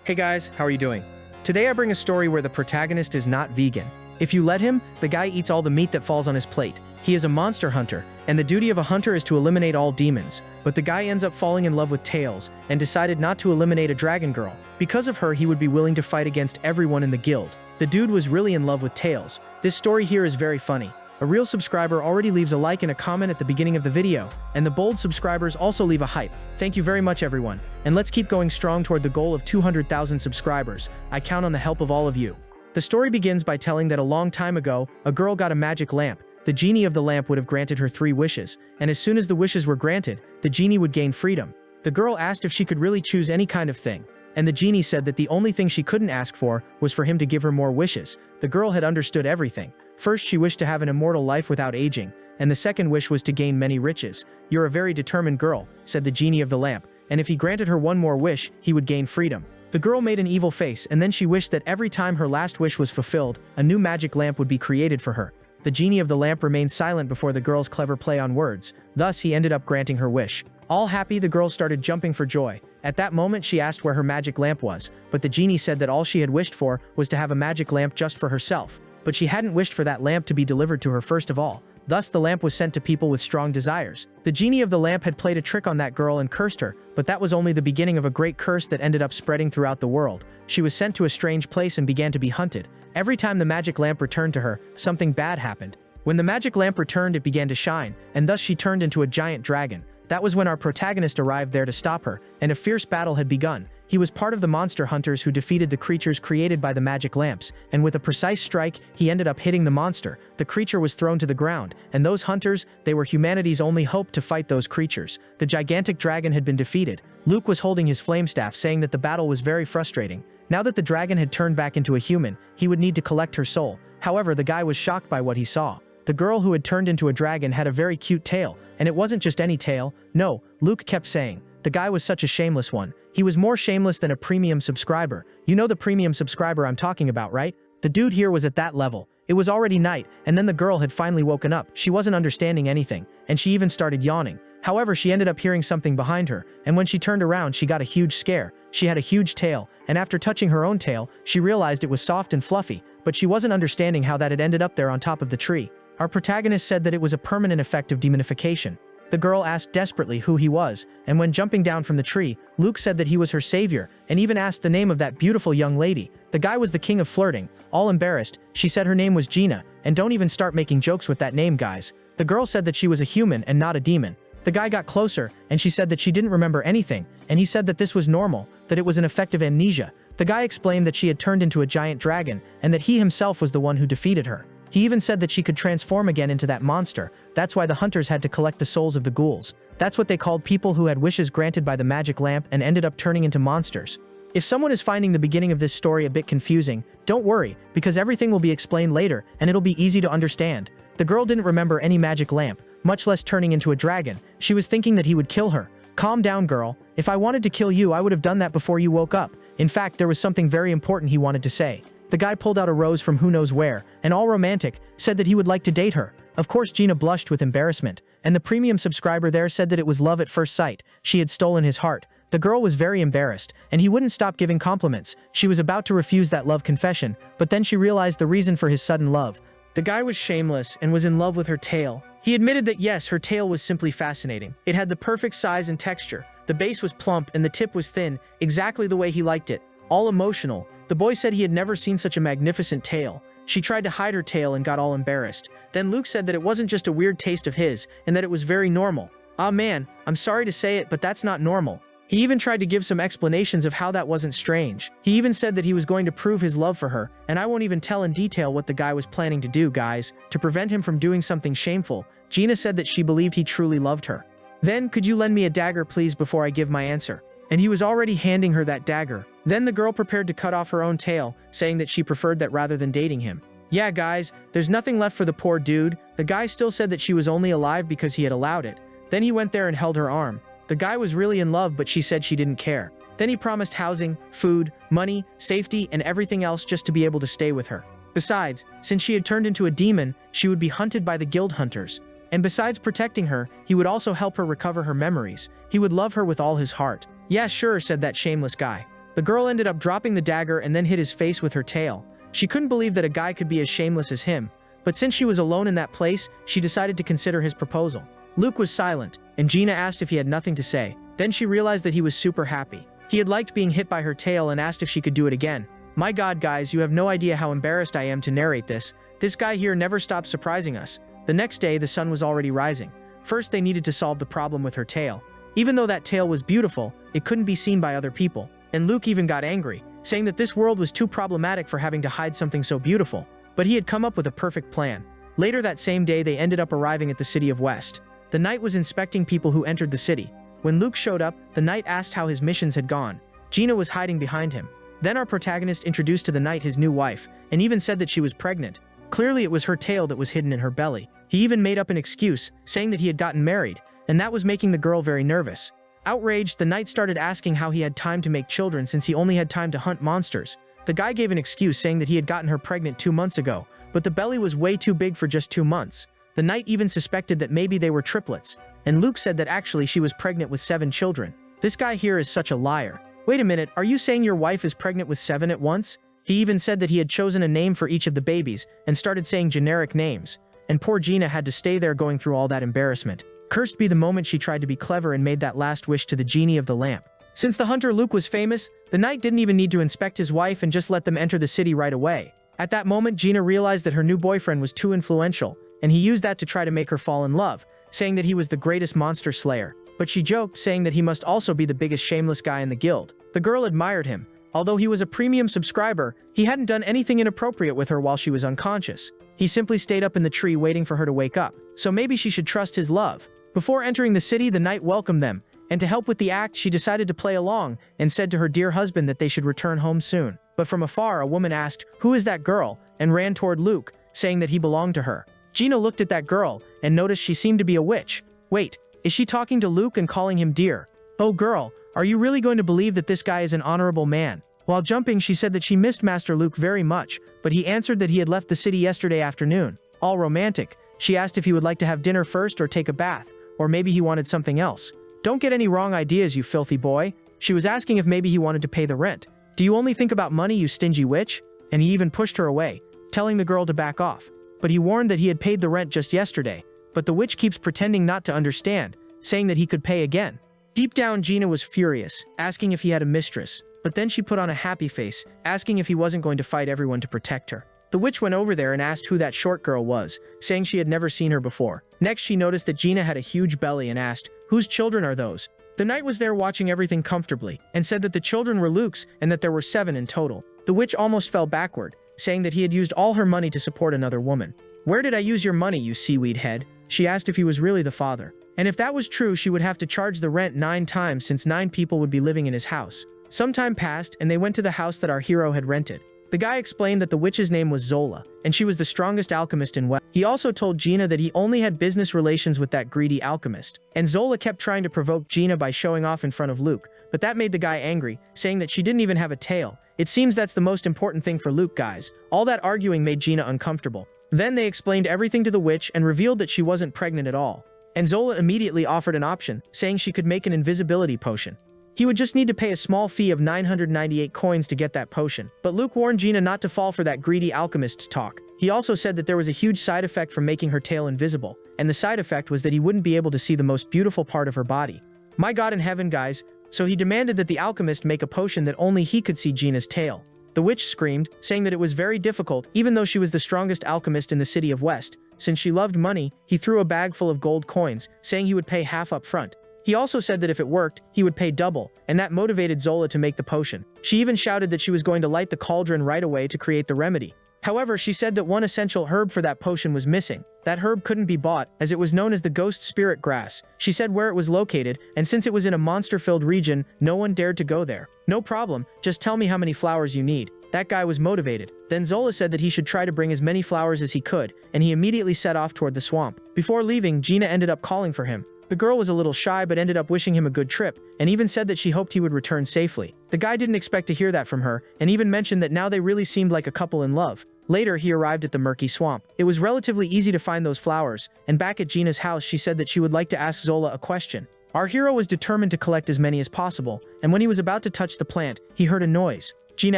Hey guys, how are you doing? Today I bring a story where the protagonist is not vegan. If you let him, the guy eats all the meat that falls on his plate. He is a monster hunter, and the duty of a hunter is to eliminate all demons. But the guy ends up falling in love with Tails, and decided not to eliminate a dragon girl. Because of her, he would be willing to fight against everyone in the guild. The dude was really in love with Tails. This story here is very funny. A real subscriber already leaves a like and a comment at the beginning of the video, and the bold subscribers also leave a hype. Thank you very much everyone, and let's keep going strong toward the goal of 200,000 subscribers. I count on the help of all of you. The story begins by telling that a long time ago, a girl got a magic lamp. The genie of the lamp would have granted her 3 wishes, and as soon as the wishes were granted, the genie would gain freedom. The girl asked if she could really choose any kind of thing, and the genie said that the only thing she couldn't ask for was for him to give her more wishes. The girl had understood everything. First, she wished to have an immortal life without aging, and the second wish was to gain many riches. "You're a very determined girl," said the genie of the lamp, and if he granted her one more wish, he would gain freedom. The girl made an evil face, and then she wished that every time her last wish was fulfilled, a new magic lamp would be created for her. The genie of the lamp remained silent before the girl's clever play on words. Thus, he ended up granting her wish. All happy, the girl started jumping for joy. At that moment, she asked where her magic lamp was, but the genie said that all she had wished for was to have a magic lamp just for herself. But she hadn't wished for that lamp to be delivered to her first of all. Thus, the lamp was sent to people with strong desires. The genie of the lamp had played a trick on that girl and cursed her, but that was only the beginning of a great curse that ended up spreading throughout the world. She was sent to a strange place and began to be hunted. Every time the magic lamp returned to her, something bad happened. When the magic lamp returned, it began to shine, and thus she turned into a giant dragon. That was when our protagonist arrived there to stop her, and a fierce battle had begun. He was part of the monster hunters who defeated the creatures created by the magic lamps, and with a precise strike, he ended up hitting the monster. The creature was thrown to the ground, and those hunters, they were humanity's only hope to fight those creatures. The gigantic dragon had been defeated. Luke was holding his flame staff, saying that the battle was very frustrating. Now that the dragon had turned back into a human, he would need to collect her soul. However, the guy was shocked by what he saw. The girl who had turned into a dragon had a very cute tail, and it wasn't just any tail. No, Luke kept saying. The guy was such a shameless one. He was more shameless than a premium subscriber. You know the premium subscriber I'm talking about, right? The dude here was at that level. It was already night, and then the girl had finally woken up. She wasn't understanding anything, and she even started yawning. However, she ended up hearing something behind her, and when she turned around, she got a huge scare. She had a huge tail, and after touching her own tail, she realized it was soft and fluffy, but she wasn't understanding how that had ended up there on top of the tree. Our protagonist said that it was a permanent effect of demonification. The girl asked desperately who he was, and when jumping down from the tree, Luke said that he was her savior, and even asked the name of that beautiful young lady. The guy was the king of flirting. All embarrassed, she said her name was Gina, and don't even start making jokes with that name, guys. The girl said that she was a human and not a demon. The guy got closer, and she said that she didn't remember anything, and he said that this was normal, that it was an effect of amnesia. The guy explained that she had turned into a giant dragon, and that he himself was the one who defeated her. He even said that she could transform again into that monster. That's why the hunters had to collect the souls of the ghouls. That's what they called people who had wishes granted by the magic lamp and ended up turning into monsters. If someone is finding the beginning of this story a bit confusing, don't worry, because everything will be explained later, and it'll be easy to understand. The girl didn't remember any magic lamp, much less turning into a dragon. She was thinking that he would kill her. Calm down, girl. If I wanted to kill you, I would have done that before you woke up. In fact, there was something very important he wanted to say. The guy pulled out a rose from who knows where, and all romantic, said that he would like to date her. Of course, Gina blushed with embarrassment, and the premium subscriber there said that it was love at first sight. She had stolen his heart. The girl was very embarrassed, and he wouldn't stop giving compliments. She was about to refuse that love confession, but then she realized the reason for his sudden love. The guy was shameless and was in love with her tail. He admitted that yes, her tail was simply fascinating. It had the perfect size and texture. The base was plump and the tip was thin, exactly the way he liked it. All emotional. The boy said he had never seen such a magnificent tail. She tried to hide her tail and got all embarrassed. Then Luke said that it wasn't just a weird taste of his, and that it was very normal. Ah man, I'm sorry to say it, but that's not normal. He even tried to give some explanations of how that wasn't strange. He even said that he was going to prove his love for her, and I won't even tell in detail what the guy was planning to do, guys, to prevent him from doing something shameful. Gina said that she believed he truly loved her. Then, could you lend me a dagger please before I give my answer? And he was already handing her that dagger. Then the girl prepared to cut off her own tail, saying that she preferred that rather than dating him. Yeah guys, there's nothing left for the poor dude. The guy still said that she was only alive because he had allowed it. Then he went there and held her arm. The guy was really in love, but she said she didn't care. Then he promised housing, food, money, safety, and everything else just to be able to stay with her. Besides, since she had turned into a demon, she would be hunted by the guild hunters. And besides protecting her, he would also help her recover her memories. He would love her with all his heart. Yeah, sure, said that shameless guy. The girl ended up dropping the dagger and then hit his face with her tail. She couldn't believe that a guy could be as shameless as him, but since she was alone in that place, she decided to consider his proposal. Luke was silent, and Gina asked if he had nothing to say. Then she realized that he was super happy. He had liked being hit by her tail and asked if she could do it again. My god guys, you have no idea how embarrassed I am to narrate this. This guy here never stopped surprising us. The next day, the sun was already rising. First, they needed to solve the problem with her tail. Even though that tail was beautiful, it couldn't be seen by other people. And Luke even got angry, saying that this world was too problematic for having to hide something so beautiful. But he had come up with a perfect plan. Later that same day, they ended up arriving at the city of West. The knight was inspecting people who entered the city. When Luke showed up, the knight asked how his missions had gone. Gina was hiding behind him. Then our protagonist introduced to the knight his new wife, and even said that she was pregnant. Clearly it was her tail that was hidden in her belly. He even made up an excuse, saying that he had gotten married, and that was making the girl very nervous. Outraged, the knight started asking how he had time to make children since he only had time to hunt monsters. The guy gave an excuse saying that he had gotten her pregnant 2 months ago, but the belly was way too big for just 2 months. The knight even suspected that maybe they were triplets, and Luke said that actually she was pregnant with 7 children. This guy here is such a liar. Wait a minute, are you saying your wife is pregnant with 7 at once? He even said that he had chosen a name for each of the babies and started saying generic names. And poor Gina had to stay there going through all that embarrassment. Cursed be the moment she tried to be clever and made that last wish to the genie of the lamp. Since the hunter Luke was famous, the knight didn't even need to inspect his wife and just let them enter the city right away. At that moment, Gina realized that her new boyfriend was too influential, and he used that to try to make her fall in love, saying that he was the greatest monster slayer. But she joked, saying that he must also be the biggest shameless guy in the guild. The girl admired him. Although he was a premium subscriber, he hadn't done anything inappropriate with her while she was unconscious. He simply stayed up in the tree waiting for her to wake up, so maybe she should trust his love. Before entering the city, the knight welcomed them, and to help with the act, she decided to play along and said to her dear husband that they should return home soon. But from afar, a woman asked, "Who is that girl?" and ran toward Luke, saying that he belonged to her. Gina looked at that girl and noticed she seemed to be a witch. Wait, is she talking to Luke and calling him dear? Oh girl, are you really going to believe that this guy is an honorable man? While jumping, she said that she missed Master Luke very much, but he answered that he had left the city yesterday afternoon. All romantic, she asked if he would like to have dinner first or take a bath, or maybe he wanted something else. Don't get any wrong ideas, you filthy boy. She was asking if maybe he wanted to pay the rent. Do you only think about money, you stingy witch? And he even pushed her away, telling the girl to back off. But he warned that he had paid the rent just yesterday, but the witch keeps pretending not to understand, saying that he could pay again. Deep down, Gina was furious, asking if he had a mistress, but then she put on a happy face, asking if he wasn't going to fight everyone to protect her. The witch went over there and asked who that short girl was, saying she had never seen her before. Next, she noticed that Gina had a huge belly and asked, "Whose children are those?" The knight was there watching everything comfortably, and said that the children were Luke's and that there were 7 in total. The witch almost fell backward, saying that he had used all her money to support another woman. "Where did I use your money, you seaweed head?" She asked if he was really the father. And if that was true, she would have to charge the rent 9 times since 9 people would be living in his house. Some time passed, and they went to the house that our hero had rented. The guy explained that the witch's name was Zola, and she was the strongest alchemist in West. He also told Gina that he only had business relations with that greedy alchemist. And Zola kept trying to provoke Gina by showing off in front of Luke, but that made the guy angry, saying that she didn't even have a tail. It seems that's the most important thing for Luke, guys. All that arguing made Gina uncomfortable. Then they explained everything to the witch and revealed that she wasn't pregnant at all. And Zola immediately offered an option, saying she could make an invisibility potion. He would just need to pay a small fee of 998 coins to get that potion. But Luke warned Gina not to fall for that greedy alchemist's talk. He also said that there was a huge side effect from making her tail invisible, and the side effect was that he wouldn't be able to see the most beautiful part of her body. My god in heaven, guys. So he demanded that the alchemist make a potion that only he could see Gina's tail. The witch screamed, saying that it was very difficult, even though she was the strongest alchemist in the city of West. Since she loved money, he threw a bag full of gold coins, saying he would pay half up front. He also said that if it worked, he would pay double, and that motivated Zola to make the potion. She even shouted that she was going to light the cauldron right away to create the remedy. However, she said that one essential herb for that potion was missing. That herb couldn't be bought, as it was known as the ghost spirit grass. She said where it was located, and since it was in a monster-filled region, no one dared to go there. No problem, just tell me how many flowers you need. That guy was motivated. Then Zola said that he should try to bring as many flowers as he could, and he immediately set off toward the swamp. Before leaving, Gina ended up calling for him. The girl was a little shy but ended up wishing him a good trip, and even said that she hoped he would return safely. The guy didn't expect to hear that from her, and even mentioned that now they really seemed like a couple in love. Later, he arrived at the murky swamp. It was relatively easy to find those flowers, and back at Gina's house she said that she would like to ask Zola a question. Our hero was determined to collect as many as possible, and when he was about to touch the plant, he heard a noise. Gina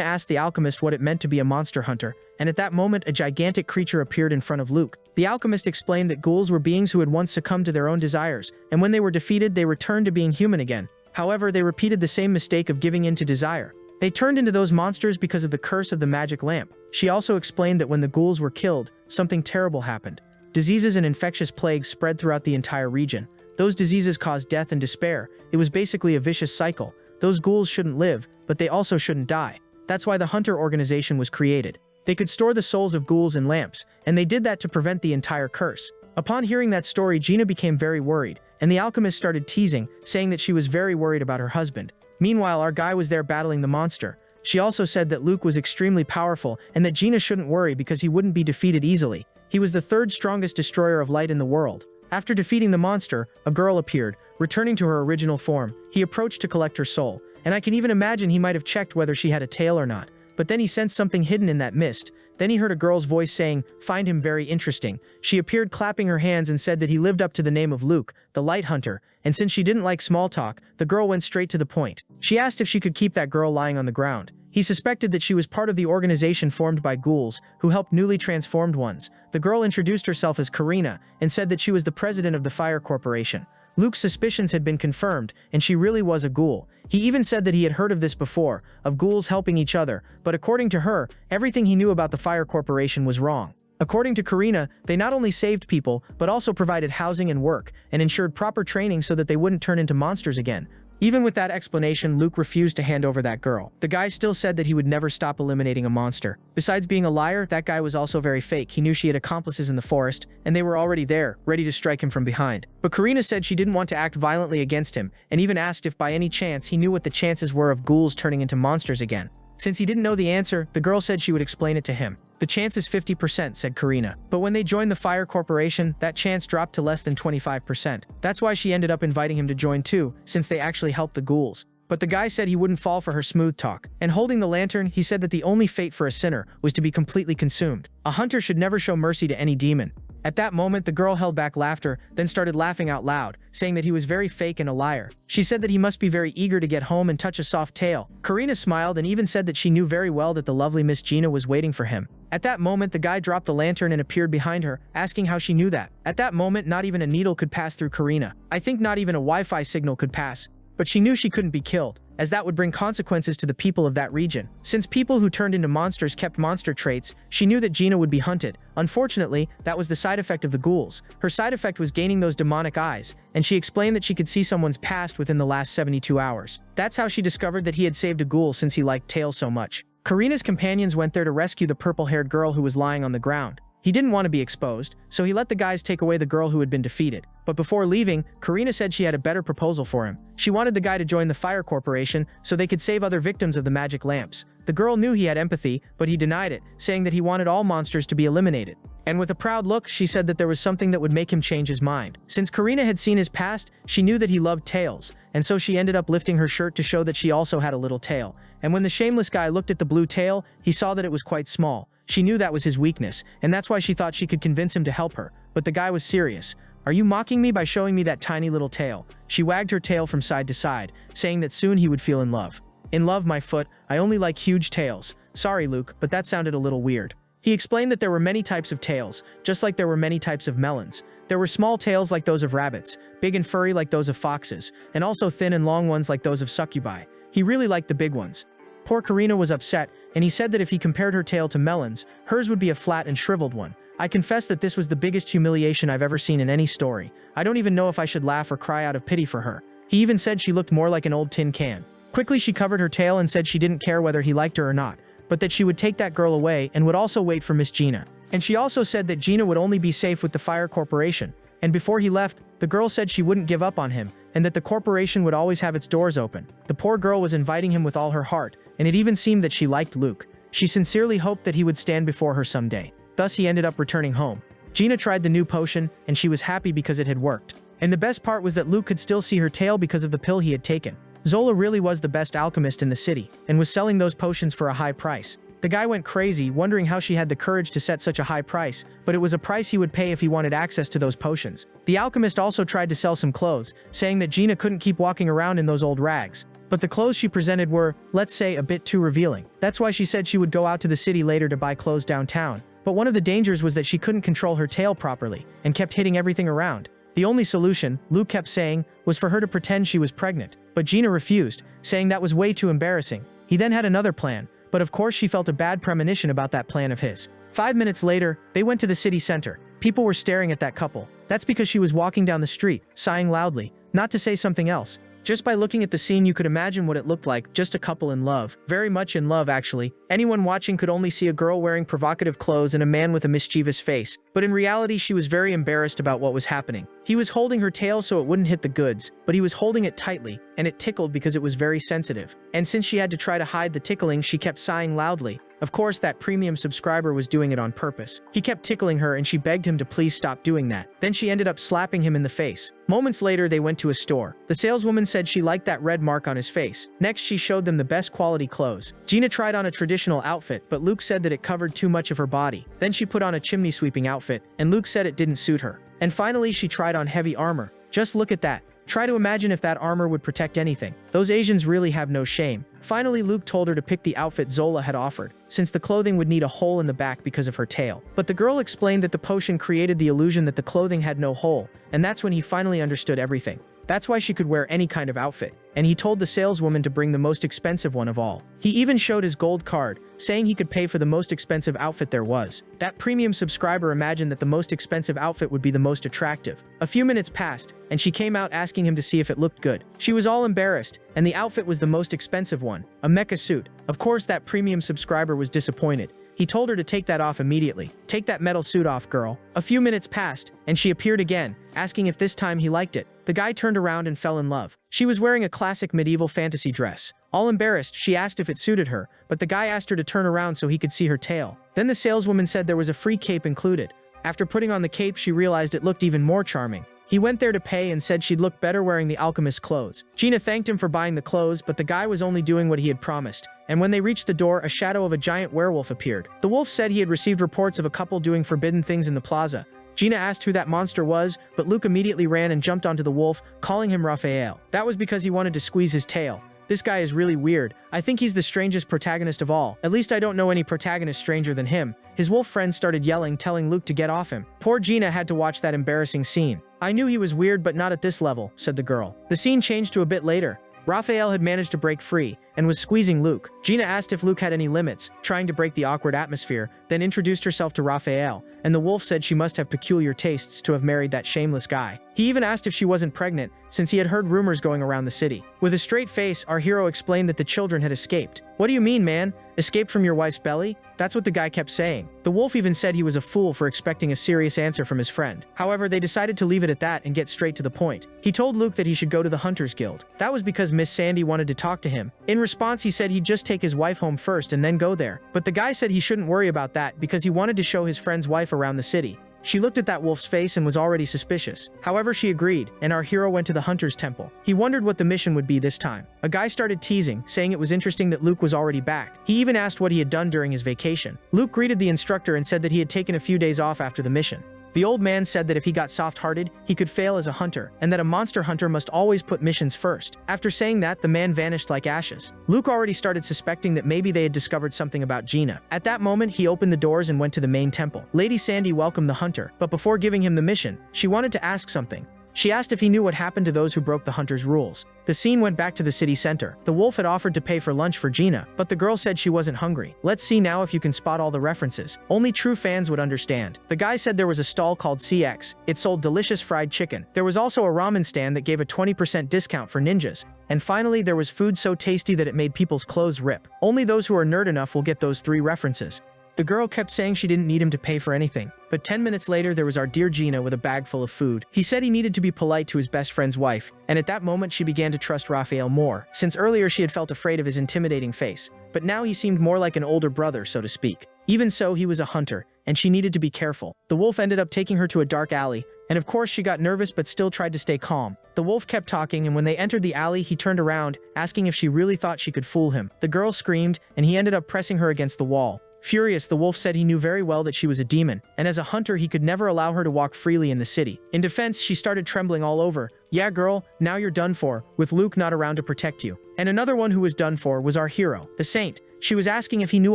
asked the alchemist what it meant to be a monster hunter, and at that moment a gigantic creature appeared in front of Luke. The alchemist explained that ghouls were beings who had once succumbed to their own desires, and when they were defeated they returned to being human again. However, they repeated the same mistake of giving in to desire. They turned into those monsters because of the curse of the magic lamp. She also explained that when the ghouls were killed, something terrible happened. Diseases and infectious plagues spread throughout the entire region. Those diseases caused death and despair. It was basically a vicious cycle. Those ghouls shouldn't live, but they also shouldn't die. That's why the Hunter organization was created. They could store the souls of ghouls in lamps, and they did that to prevent the entire curse. Upon hearing that story, Gina became very worried, and the alchemist started teasing, saying that she was very worried about her husband. Meanwhile, our guy was there battling the monster. She also said that Luke was extremely powerful and that Gina shouldn't worry because he wouldn't be defeated easily. He was the third strongest destroyer of light in the world. After defeating the monster, a girl appeared, returning to her original form. He approached to collect her soul, and I can even imagine he might have checked whether she had a tail or not. But then he sensed something hidden in that mist. Then he heard a girl's voice saying, "Find him very interesting." She appeared clapping her hands and said that he lived up to the name of Luke, the Light Hunter, and since she didn't like small talk, the girl went straight to the point. She asked if she could keep that girl lying on the ground. He suspected that she was part of the organization formed by ghouls, who helped newly transformed ones. The girl introduced herself as Karina, and said that she was the president of the Fire Corporation. Luke's suspicions had been confirmed, and she really was a ghoul. He even said that he had heard of this before, of ghouls helping each other, but according to her, everything he knew about the Fire Corporation was wrong. According to Karina, they not only saved people, but also provided housing and work, and ensured proper training so that they wouldn't turn into monsters again. Even with that explanation, Luke refused to hand over that girl. The guy still said that he would never stop eliminating a monster. Besides being a liar, that guy was also very fake. He knew she had accomplices in the forest, and they were already there, ready to strike him from behind. But Karina said she didn't want to act violently against him, and even asked if by any chance he knew what the chances were of ghouls turning into monsters again. Since he didn't know the answer, the girl said she would explain it to him. "The chance is 50%, said Karina. But when they joined the Fire Corporation, that chance dropped to less than 25%. That's why she ended up inviting him to join too, since they actually helped the ghouls. But the guy said he wouldn't fall for her smooth talk. And holding the lantern, he said that the only fate for a sinner was to be completely consumed. A hunter should never show mercy to any demon. At that moment, the girl held back laughter, then started laughing out loud, saying that he was very fake and a liar. She said that he must be very eager to get home and touch a soft tail. Karina smiled and even said that she knew very well that the lovely Miss Gina was waiting for him. At that moment, the guy dropped the lantern and appeared behind her, asking how she knew that. At that moment, not even a needle could pass through Karina. I think not even a Wi-Fi signal could pass. But she knew she couldn't be killed, as that would bring consequences to the people of that region. Since people who turned into monsters kept monster traits, she knew that Gina would be hunted. Unfortunately, that was the side effect of the ghouls. Her side effect was gaining those demonic eyes, and she explained that she could see someone's past within the last 72 hours. That's how she discovered that he had saved a ghoul since he liked tails so much. Karina's companions went there to rescue the purple-haired girl who was lying on the ground. He didn't want to be exposed, so he let the guys take away the girl who had been defeated. But before leaving, Karina said she had a better proposal for him. She wanted the guy to join the Fire Corporation so they could save other victims of the magic lamps. The girl knew he had empathy, but he denied it, saying that he wanted all monsters to be eliminated. And with a proud look, she said that there was something that would make him change his mind. Since Karina had seen his past, she knew that he loved tails, and so she ended up lifting her shirt to show that she also had a little tail. And when the shameless guy looked at the blue tail, he saw that it was quite small. She knew that was his weakness, and that's why she thought she could convince him to help her. But the guy was serious. "Are you mocking me by showing me that tiny little tail?" She wagged her tail from side to side, saying that soon he would feel in love. "In love, my foot, I only like huge tails. Sorry, Luke, but that sounded a little weird." He explained that there were many types of tails, just like there were many types of melons. There were small tails like those of rabbits, big and furry like those of foxes, and also thin and long ones like those of succubi. He really liked the big ones. Poor Karina was upset, and he said that if he compared her tail to melons, hers would be a flat and shriveled one. I confess that this was the biggest humiliation I've ever seen in any story. I don't even know if I should laugh or cry out of pity for her. He even said she looked more like an old tin can. Quickly she covered her tail and said she didn't care whether he liked her or not, but that she would take that girl away and would also wait for Miss Gina. And she also said that Gina would only be safe with the Fire Corporation. And before he left, the girl said she wouldn't give up on him, and that the corporation would always have its doors open. The poor girl was inviting him with all her heart, and it even seemed that she liked Luke. She sincerely hoped that he would stand before her someday. Thus he ended up returning home. Gina tried the new potion, and she was happy because it had worked. And the best part was that Luke could still see her tail because of the pill he had taken. Zola really was the best alchemist in the city, and was selling those potions for a high price. The guy went crazy, wondering how she had the courage to set such a high price, but it was a price he would pay if he wanted access to those potions. The alchemist also tried to sell some clothes, saying that Gina couldn't keep walking around in those old rags. But the clothes she presented were, let's say, a bit too revealing. That's why she said she would go out to the city later to buy clothes downtown. But one of the dangers was that she couldn't control her tail properly, and kept hitting everything around. The only solution, Luke kept saying, was for her to pretend she was pregnant. But Gina refused, saying that was way too embarrassing. He then had another plan, but of course she felt a bad premonition about that plan of his. 5 minutes later, they went to the city center. People were staring at that couple. That's because she was walking down the street, sighing loudly, not to say something else. Just by looking at the scene you could imagine what it looked like, just a couple in love. Very much in love actually. Anyone watching could only see a girl wearing provocative clothes and a man with a mischievous face. But in reality she was very embarrassed about what was happening. He was holding her tail so it wouldn't hit the goods, but he was holding it tightly, and it tickled because it was very sensitive. And since she had to try to hide the tickling, she kept sighing loudly. Of course, that premium subscriber was doing it on purpose. He kept tickling her and she begged him to please stop doing that. Then she ended up slapping him in the face. Moments later, they went to a store. The saleswoman said she liked that red mark on his face. Next, she showed them the best quality clothes. Gina tried on a traditional outfit, but Luke said that it covered too much of her body. Then she put on a chimney sweeping outfit, and Luke said it didn't suit her. And finally, she tried on heavy armor. Just look at that. Try to imagine if that armor would protect anything. Those Asians really have no shame. Finally, Luke told her to pick the outfit Zola had offered, since the clothing would need a hole in the back because of her tail. But the girl explained that the potion created the illusion that the clothing had no hole, and that's when he finally understood everything. That's why she could wear any kind of outfit, and he told the saleswoman to bring the most expensive one of all. He even showed his gold card, saying he could pay for the most expensive outfit there was. That premium subscriber imagined that the most expensive outfit would be the most attractive. A few minutes passed, and she came out asking him to see if it looked good. She was all embarrassed, and the outfit was the most expensive one, a mecha suit. Of course, that premium subscriber was disappointed. He told her to take that off immediately. Take that metal suit off, girl. A few minutes passed, and she appeared again, asking if this time he liked it. The guy turned around and fell in love. She was wearing a classic medieval fantasy dress. All embarrassed, she asked if it suited her, but the guy asked her to turn around so he could see her tail. Then the saleswoman said there was a free cape included. After putting on the cape, she realized it looked even more charming. He went there to pay and said she'd look better wearing the alchemist's clothes. Gina thanked him for buying the clothes, but the guy was only doing what he had promised. And when they reached the door, a shadow of a giant werewolf appeared. The wolf said he had received reports of a couple doing forbidden things in the plaza. Gina asked who that monster was, but Luke immediately ran and jumped onto the wolf, calling him Raphael. That was because he wanted to squeeze his tail. This guy is really weird. I think he's the strangest protagonist of all. At least I don't know any protagonist stranger than him. His wolf friends started yelling, telling Luke to get off him. Poor Gina had to watch that embarrassing scene. I knew he was weird, but not at this level, said the girl. The scene changed to a bit later. Raphael had managed to break free, and was squeezing Luke. Gina asked if Luke had any limits, trying to break the awkward atmosphere, then introduced herself to Raphael, and the wolf said she must have peculiar tastes to have married that shameless guy. He even asked if she wasn't pregnant, since he had heard rumors going around the city. With a straight face, our hero explained that the children had escaped. What do you mean, man? Escaped from your wife's belly? That's what the guy kept saying. The wolf even said he was a fool for expecting a serious answer from his friend. However, they decided to leave it at that and get straight to the point. He told Luke that he should go to the Hunters Guild. That was because Miss Sandy wanted to talk to him. In response, he said he'd just take his wife home first and then go there. But the guy said he shouldn't worry about that because he wanted to show his friend's wife around the city. She looked at that wolf's face and was already suspicious. However, she agreed, and our hero went to the Hunter's Temple. He wondered what the mission would be this time. A guy started teasing, saying it was interesting that Luke was already back. He even asked what he had done during his vacation. Luke greeted the instructor and said that he had taken a few days off after the mission. The old man said that if he got soft-hearted, he could fail as a hunter, and that a monster hunter must always put missions first. After saying that, the man vanished like ashes. Luke already started suspecting that maybe they had discovered something about Gina. At that moment, he opened the doors and went to the main temple. Lady Sandy welcomed the hunter, but before giving him the mission, she wanted to ask something. She asked if he knew what happened to those who broke the hunter's rules. The scene went back to the city center. The wolf had offered to pay for lunch for Gina, but the girl said she wasn't hungry. Let's see now if you can spot all the references. Only true fans would understand. The guy said there was a stall called CX. It sold delicious fried chicken. There was also a ramen stand that gave a 20% discount for ninjas. And finally, there was food so tasty that it made people's clothes rip. Only those who are nerd enough will get those 3 references. The girl kept saying she didn't need him to pay for anything. But 10 minutes later, there was our dear Gina with a bag full of food. He said he needed to be polite to his best friend's wife, and at that moment she began to trust Raphael more, since earlier she had felt afraid of his intimidating face. But now he seemed more like an older brother, so to speak. Even so, he was a hunter, and she needed to be careful. The wolf ended up taking her to a dark alley, And of course she got nervous but still tried to stay calm. The wolf kept talking, and when they entered the alley he turned around, asking if she really thought she could fool him. The girl screamed, and he ended up pressing her against the wall. Furious, the wolf said he knew very well that she was a demon, and as a hunter he could never allow her to walk freely in the city. In defense, she started trembling all over. "Yeah girl, now you're done for, with Luke not around to protect you." And another one who was done for was our hero, the saint. She was asking if he knew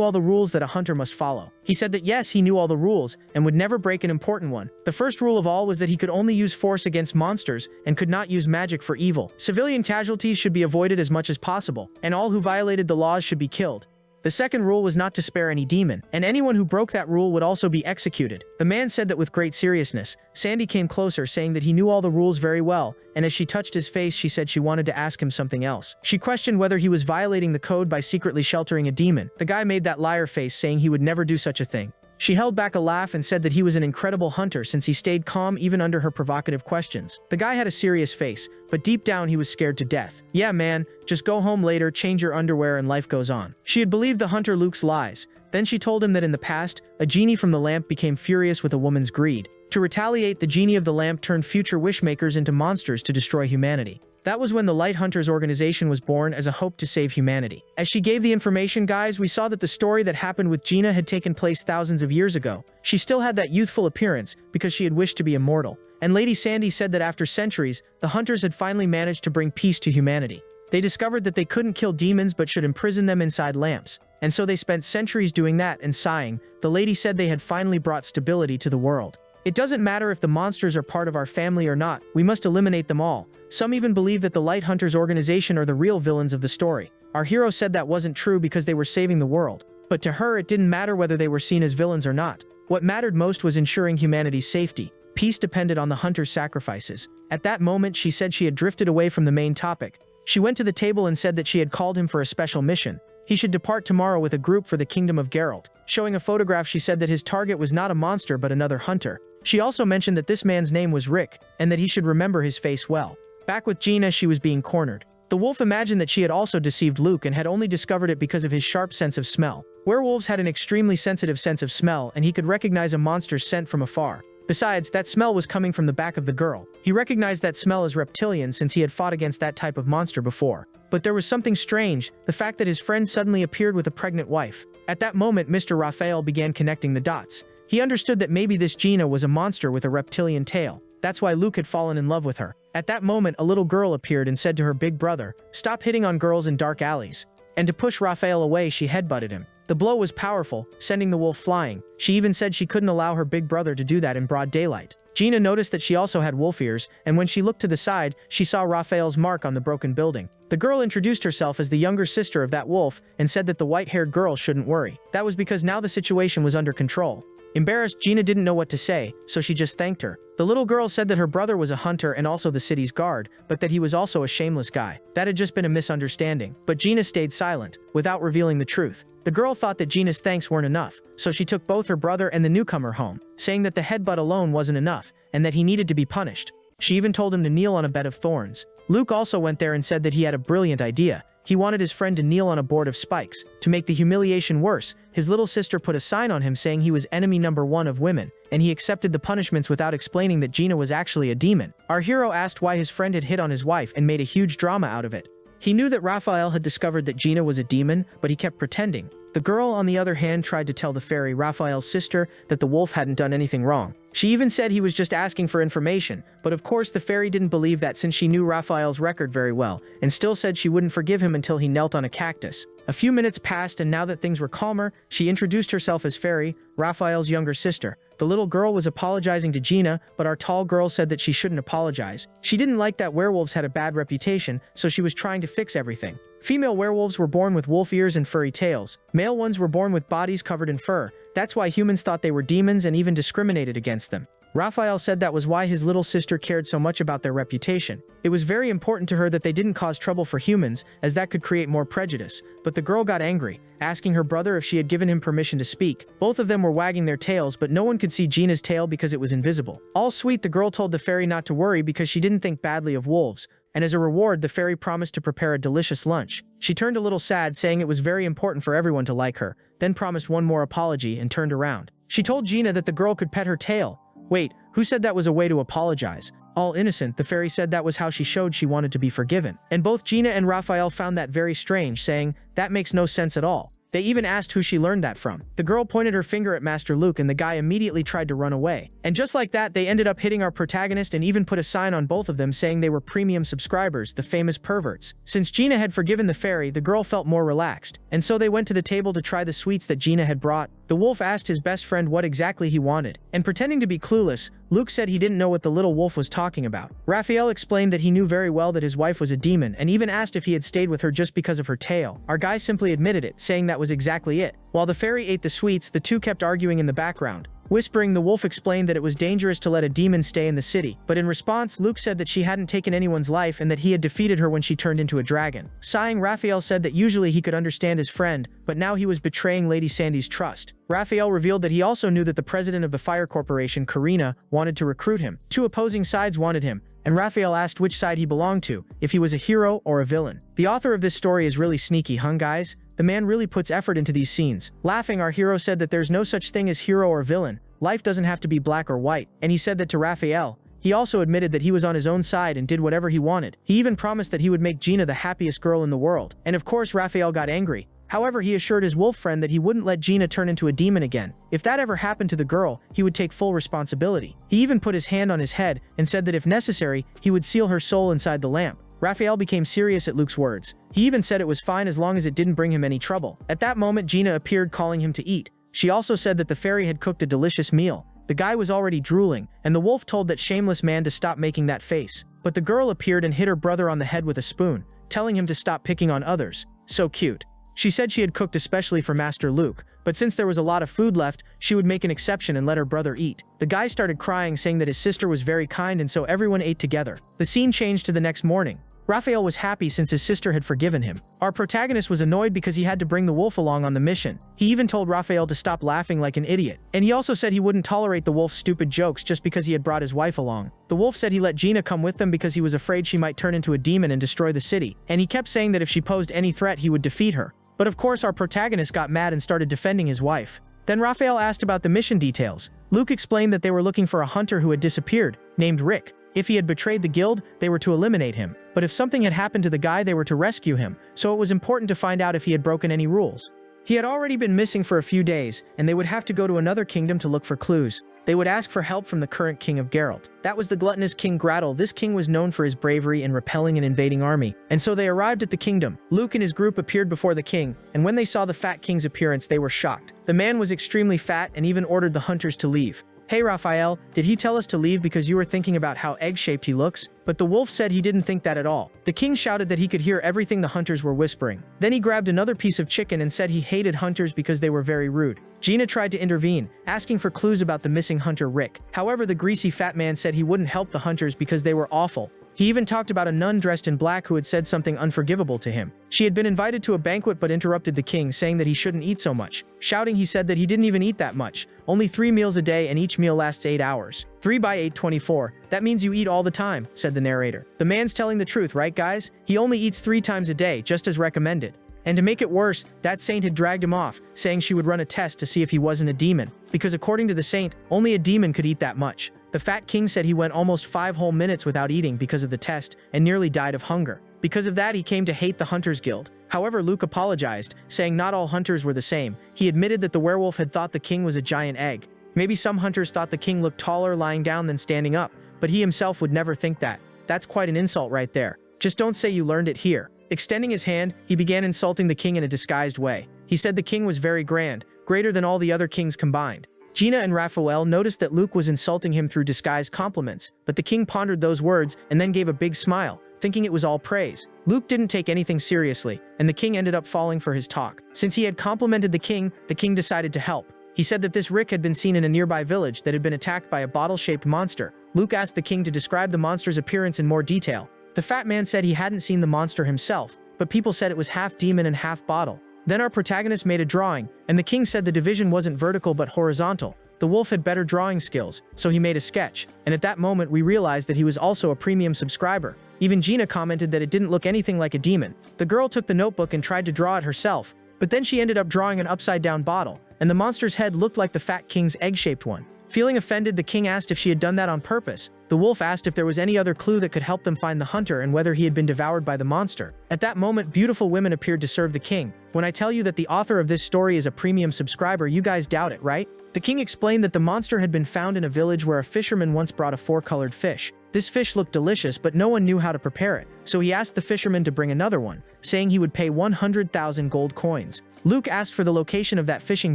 all the rules that a hunter must follow. He said that yes, he knew all the rules, and would never break an important one. The first rule of all was that he could only use force against monsters, and could not use magic for evil. Civilian casualties should be avoided as much as possible, and all who violated the laws should be killed. The second rule was not to spare any demon, and anyone who broke that rule would also be executed. The man said that with great seriousness. Sandy came closer, saying that he knew all the rules very well, and as she touched his face she said she wanted to ask him something else. She questioned whether he was violating the code by secretly sheltering a demon. The guy made that liar face, saying he would never do such a thing. She held back a laugh and said that he was an incredible hunter since he stayed calm even under her provocative questions. The guy had a serious face, but deep down he was scared to death. "Yeah man, just go home later, change your underwear and life goes on." She had believed the hunter Luke's lies. Then she told him that in the past, a genie from the lamp became furious with a woman's greed. To retaliate, the genie of the lamp turned future wishmakers into monsters to destroy humanity. That was when the Light Hunters organization was born as a hope to save humanity. As she gave the information, guys, we saw that the story that happened with Gina had taken place thousands of years ago. She still had that youthful appearance because she had wished to be immortal. And Lady Sandy said that after centuries, the hunters had finally managed to bring peace to humanity. They discovered that they couldn't kill demons but should imprison them inside lamps. And so they spent centuries doing that, and sighing, the lady said they had finally brought stability to the world. It doesn't matter if the monsters are part of our family or not, we must eliminate them all. Some even believe that the Light Hunters organization are the real villains of the story. Our hero said that wasn't true because they were saving the world. But to her it didn't matter whether they were seen as villains or not. What mattered most was ensuring humanity's safety. Peace depended on the hunters' sacrifices. At that moment she said she had drifted away from the main topic. She went to the table and said that she had called him for a special mission. He should depart tomorrow with a group for the kingdom of Geralt. Showing a photograph, she said that his target was not a monster but another hunter. She also mentioned that this man's name was Rick, and that he should remember his face well. Back with Gina, she was being cornered. The wolf imagined that she had also deceived Luke and had only discovered it because of his sharp sense of smell. Werewolves had an extremely sensitive sense of smell, and he could recognize a monster's scent from afar. Besides, that smell was coming from the back of the girl. He recognized that smell as reptilian since he had fought against that type of monster before. But there was something strange, the fact that his friend suddenly appeared with a pregnant wife. At that moment, Mr. Raphael began connecting the dots. He understood that maybe this Gina was a monster with a reptilian tail. That's why Luke had fallen in love with her. At that moment, a little girl appeared and said to her big brother, "Stop hitting on girls in dark alleys." And to push Raphael away, she headbutted him. The blow was powerful, sending the wolf flying. She even said she couldn't allow her big brother to do that in broad daylight. Gina noticed that she also had wolf ears, and when she looked to the side, she saw Raphael's mark on the broken building. The girl introduced herself as the younger sister of that wolf and said that the white-haired girl shouldn't worry. That was because now the situation was under control. Embarrassed, Gina didn't know what to say, so she just thanked her. The little girl said that her brother was a hunter and also the city's guard, but that he was also a shameless guy. That had just been a misunderstanding. But Gina stayed silent, without revealing the truth. The girl thought that Gina's thanks weren't enough, so she took both her brother and the newcomer home, saying that the headbutt alone wasn't enough, and that he needed to be punished. She even told him to kneel on a bed of thorns. Luke also went there and said that he had a brilliant idea. He wanted his friend to kneel on a board of spikes. To make the humiliation worse, his little sister put a sign on him saying he was enemy number one of women, and he accepted the punishments without explaining that Gina was actually a demon. Our hero asked why his friend had hit on his wife and made a huge drama out of it. He knew that Raphael had discovered that Gina was a demon, but he kept pretending. The girl, on the other hand, tried to tell the fairy, Raphael's sister, that the wolf hadn't done anything wrong. She even said he was just asking for information, but of course the fairy didn't believe that since she knew Raphael's record very well, and still said she wouldn't forgive him until he knelt on a cactus. A few minutes passed, and now that things were calmer, she introduced herself as Fairy, Raphael's younger sister. The little girl was apologizing to Gina, but our tall girl said that she shouldn't apologize. She didn't like that werewolves had a bad reputation, so she was trying to fix everything. Female werewolves were born with wolf ears and furry tails. Male ones were born with bodies covered in fur. That's why humans thought they were demons and even discriminated against them. Raphael said that was why his little sister cared so much about their reputation. It was very important to her that they didn't cause trouble for humans, as that could create more prejudice. But the girl got angry, asking her brother if she had given him permission to speak. Both of them were wagging their tails, but no one could see Gina's tail because it was invisible. All sweet, the girl told the fairy not to worry because she didn't think badly of wolves, and as a reward, the fairy promised to prepare a delicious lunch. She turned a little sad, saying it was very important for everyone to like her, then promised one more apology and turned around. She told Gina that the girl could pet her tail, Wait, who said that was a way to apologize? All innocent, the fairy said that was how she showed she wanted to be forgiven. And both Gina and Raphael found that very strange, saying, that makes no sense at all. They even asked who she learned that from. The girl pointed her finger at Master Luke and the guy immediately tried to run away. And just like that, they ended up hitting our protagonist and even put a sign on both of them saying they were premium subscribers, the famous perverts. Since Gina had forgiven the fairy, the girl felt more relaxed. And so they went to the table to try the sweets that Gina had brought. The wolf asked his best friend what exactly he wanted. And pretending to be clueless, Luke said he didn't know what the little wolf was talking about. Raphael explained that he knew very well that his wife was a demon and even asked if he had stayed with her just because of her tail. Our guy simply admitted it, saying that was exactly it. While the fairy ate the sweets, the two kept arguing in the background. Whispering, the wolf explained that it was dangerous to let a demon stay in the city, but in response, Luke said that she hadn't taken anyone's life and that he had defeated her when she turned into a dragon. Sighing, Raphael said that usually he could understand his friend, but now he was betraying Lady Sandy's trust. Raphael revealed that he also knew that the president of the Fire Corporation, Karina, wanted to recruit him. Two opposing sides wanted him, and Raphael asked which side he belonged to, if he was a hero or a villain. The author of this story is really sneaky, huh guys? The man really puts effort into these scenes. Laughing, our hero said that there's no such thing as hero or villain. Life doesn't have to be black or white, and he said that to Raphael. He also admitted that he was on his own side and did whatever he wanted. He even promised that he would make Gina the happiest girl in the world. And of course, Raphael got angry. However, he assured his wolf friend that he wouldn't let Gina turn into a demon again. If that ever happened to the girl, he would take full responsibility. He even put his hand on his head and said that if necessary, he would seal her soul inside the lamp. Raphael became serious at Luke's words. He even said it was fine as long as it didn't bring him any trouble. At that moment, Gina appeared calling him to eat. She also said that the fairy had cooked a delicious meal. The guy was already drooling, and the wolf told that shameless man to stop making that face. But the girl appeared and hit her brother on the head with a spoon, telling him to stop picking on others. So cute. She said she had cooked especially for Master Luke, but since there was a lot of food left, she would make an exception and let her brother eat. The guy started crying, saying that his sister was very kind, and so everyone ate together. The scene changed to the next morning. Raphael was happy since his sister had forgiven him. Our protagonist was annoyed because he had to bring the wolf along on the mission. He even told Raphael to stop laughing like an idiot. And he also said he wouldn't tolerate the wolf's stupid jokes just because he had brought his wife along. The wolf said he let Gina come with them because he was afraid she might turn into a demon and destroy the city. And he kept saying that if she posed any threat, he would defeat her. But of course, our protagonist got mad and started defending his wife. Then Raphael asked about the mission details. Luke explained that they were looking for a hunter who had disappeared, named Rick. If he had betrayed the guild, they were to eliminate him. But if something had happened to the guy, they were to rescue him, so it was important to find out if he had broken any rules. He had already been missing for a few days, and they would have to go to another kingdom to look for clues. They would ask for help from the current king of Geralt. That was the gluttonous King Grattel. This king was known for his bravery in repelling an invading army. And so they arrived at the kingdom. Luke and his group appeared before the king, and when they saw the fat king's appearance, they were shocked. The man was extremely fat and even ordered the hunters to leave. Hey Raphael, did he tell us to leave because you were thinking about how egg-shaped he looks? But the wolf said he didn't think that at all. The king shouted that he could hear everything the hunters were whispering. Then he grabbed another piece of chicken and said he hated hunters because they were very rude. Gina tried to intervene, asking for clues about the missing hunter Rick. However, the greasy fat man said he wouldn't help the hunters because they were awful. He even talked about a nun dressed in black who had said something unforgivable to him. She had been invited to a banquet but interrupted the king, saying that he shouldn't eat so much. Shouting, he said that he didn't even eat that much. Only 3 meals a day and each meal lasts 8 hours. 3 by 8, 24. That means you eat all the time, said the narrator. The man's telling the truth, right guys? He only eats 3 times a day, just as recommended. And to make it worse, that saint had dragged him off, saying she would run a test to see if he wasn't a demon. Because according to the saint, only a demon could eat that much. The fat king said he went almost 5 whole minutes without eating because of the test and nearly died of hunger. Because of that, he came to hate the Hunters Guild. However, Luke apologized, saying not all hunters were the same. He admitted that the werewolf had thought the king was a giant egg. Maybe some hunters thought the king looked taller lying down than standing up, but he himself would never think that. That's quite an insult right there. Just don't say you learned it here. Extending his hand, he began insulting the king in a disguised way. He said the king was very grand, greater than all the other kings combined. Gina and Raphael noticed that Luke was insulting him through disguised compliments, but the king pondered those words and then gave a big smile, thinking it was all praise. Luke didn't take anything seriously, and the king ended up falling for his talk. Since he had complimented the king decided to help. He said that this Rick had been seen in a nearby village that had been attacked by a bottle-shaped monster. Luke asked the king to describe the monster's appearance in more detail. The fat man said he hadn't seen the monster himself, but people said it was half demon and half bottle. Then our protagonist made a drawing, and the king said the division wasn't vertical but horizontal. The wolf had better drawing skills, so he made a sketch, and at that moment we realized that he was also a premium subscriber. Even Gina commented that it didn't look anything like a demon. The girl took the notebook and tried to draw it herself, but then she ended up drawing an upside-down bottle, and the monster's head looked like the fat king's egg-shaped one. Feeling offended, the king asked if she had done that on purpose. The wolf asked if there was any other clue that could help them find the hunter and whether he had been devoured by the monster. At that moment, beautiful women appeared to serve the king. When I tell you that the author of this story is a premium subscriber, you guys doubt it, right? The king explained that the monster had been found in a village where a fisherman once brought a 4-colored fish. This fish looked delicious, but no one knew how to prepare it, so he asked the fisherman to bring another one, saying he would pay 100,000 gold coins. Luke asked for the location of that fishing